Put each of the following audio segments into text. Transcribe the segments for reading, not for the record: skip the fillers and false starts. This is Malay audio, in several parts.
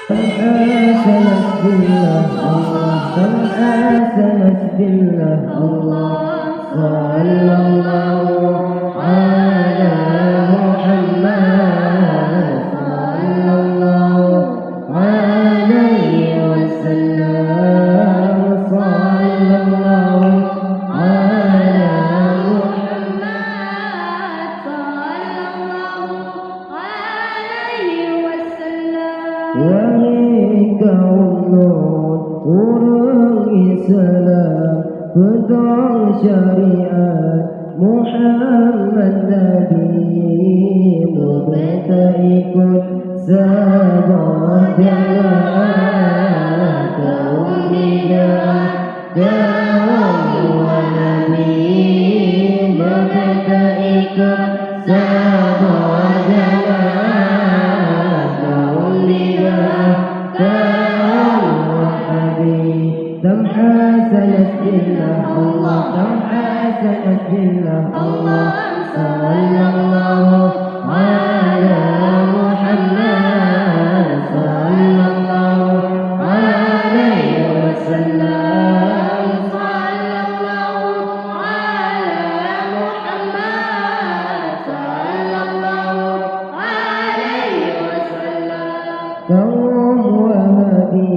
تنحسنت بالله الله تنحسنت بالله الله صلى الله على محمد صلى الله عليه وسلم صلى الله على محمد صلى الله عليه وسلم. Wahai kaum Lut, orang Islam pegang syariat Muhammad Nabi, kita ikut sahabat jamaah kaum hidayah kaum Nabi, kita ikut sahabat jamaah kaum hidayah kaum Nabi. تنحسنت بالله الله تنحسنت بالله الله صلى الله على محمد صلى الله عليه وسلم صلى الله على محمد صلى الله عليه وسلم. kaum Wahabi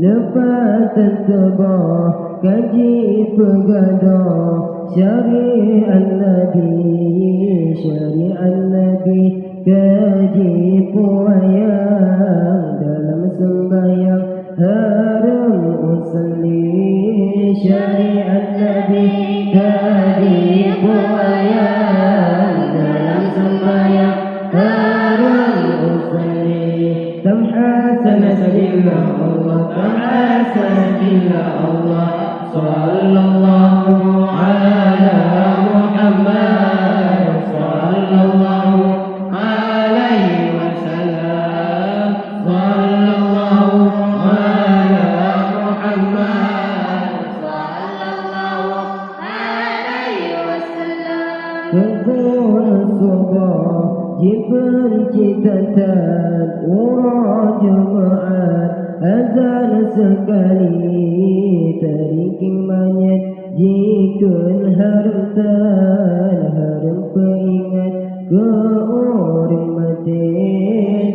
lepas tebah kaji pegadah syariat Nabi kaji puayang dalam sembahyang haram usalli syariat Nabi kaji puayang dalam sembahyang haram usalli. تنحسنت بالله الله تنحسنت بالله الله صلى الله على محمد صلى الله عليه وسلم صلى الله على محمد صلى الله عليه وسلم. تكون الصبح dipenciptakan urut jemaat azan sekali tariking manyet jikun hartan harum peingat ke orang mati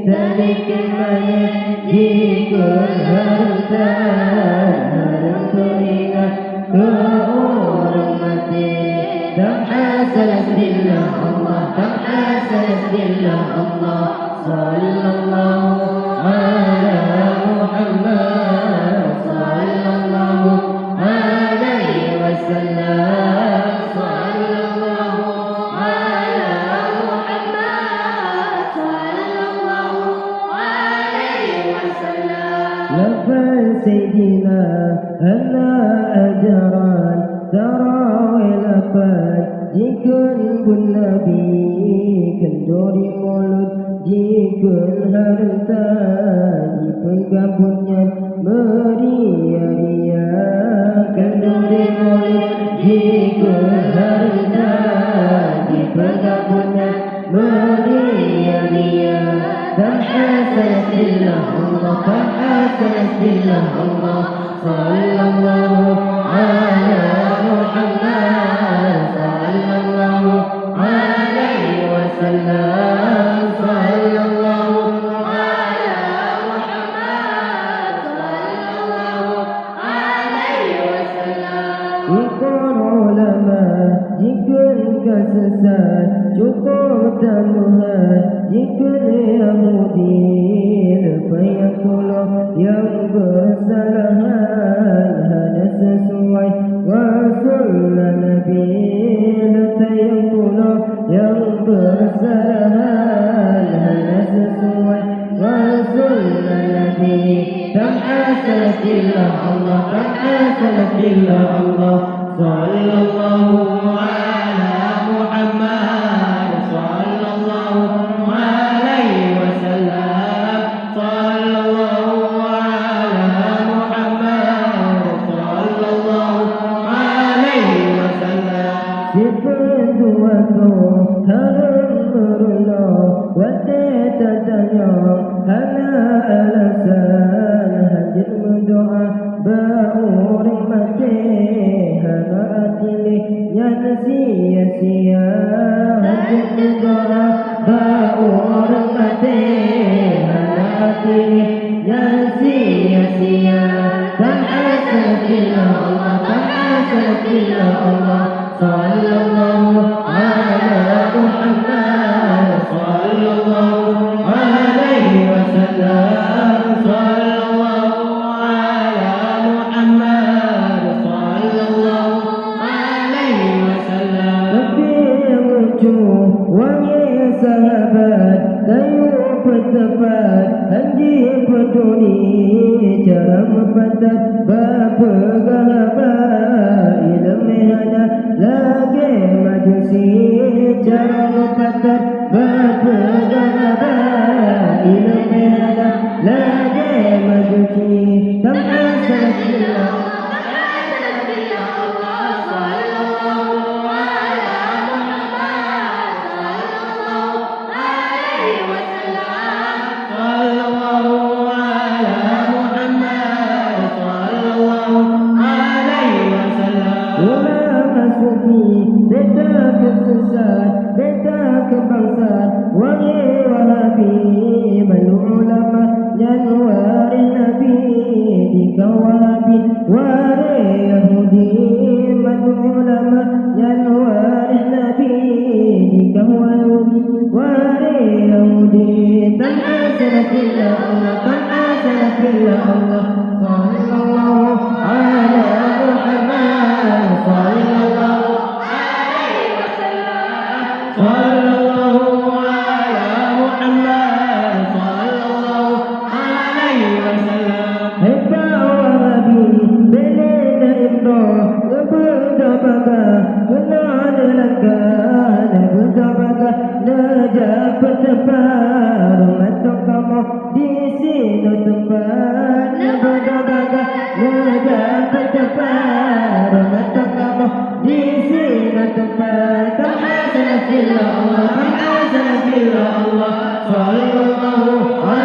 tariking manyet jikun hartan harum peingat ke orang mati. تنحسنت بالله الله تنحسنت بالله الله صلى الله على محمد صلى الله عليه وسلم صلى الله على محمد صلى الله عليه وسلم. لفظ سيدنا أنا أجران tarawih lapan jikun pun Nabi kenduri mulut jikun harta jikun gabunnya meria-ria kenduri mulut jikun harta jikun gabunnya meria-ria. تنحسنت بالله الله تنحسنت بالله الله صلى الله على محمد صلى الله عليه وسلم صلى الله على محمد صلى الله عليه وسلم. ikut ulama jikun kesesat cukup tamuhan jikun Yahudi lepas yang tolong yang bersalahan hanya sesuai Rasulullah Nabi lepas yang tolong yang bersalahan hanya sesuai Rasulullah Nabi. تنحسنت بالله الله تنحسنت بالله الله صلى الله على محمد صلى الله عليه وسلم صلى الله على محمد صلى الله عليه وسلم. Sifat dua tu haram berullah Watetanya hana alasan hajat mendoa Ba'uring mati hana atilih nyan sia-sia Hajat mendoa Ba'uring mati hana atilih nyan sia-sia Dan asal Allah, dan asal Allah Sallallahu ala Muhammad Sallallahu alaihi wasallam Sallallahu ala Muhammad Sallallahu alaihi wasallam Nabi yang lucu wangi sahabat Dayuh bertepat Hanji peduli Cara mempantat Bapa gahabat Ilmu ada lagi majusi Cara mempantat Bapa gahabat Ilmu ada lagi majusi Tanpa salah beta kesesat, beta kebangsaan Wahai wahabi, balu ulama dan waris nabi Dikawabi, waris Yahudi Balu ulama dan waris nabi Dikawabi, waris Yahudi Tanpa salafillah Allah, tanpa salafillah Allah Sallallahu ala Muhammad Sallallahu Sallallahu ala Muhammad Sallallahu alaihi wasallam Heba wahabi Belena imro Lebuda baga Kena ada langka Lebuda baga Najak bertebar Matok kamu Di sini tempat Lebuda baga Najak bertebar Matok kamu Di sini tempat Allah, Allah, Allah, sallallahu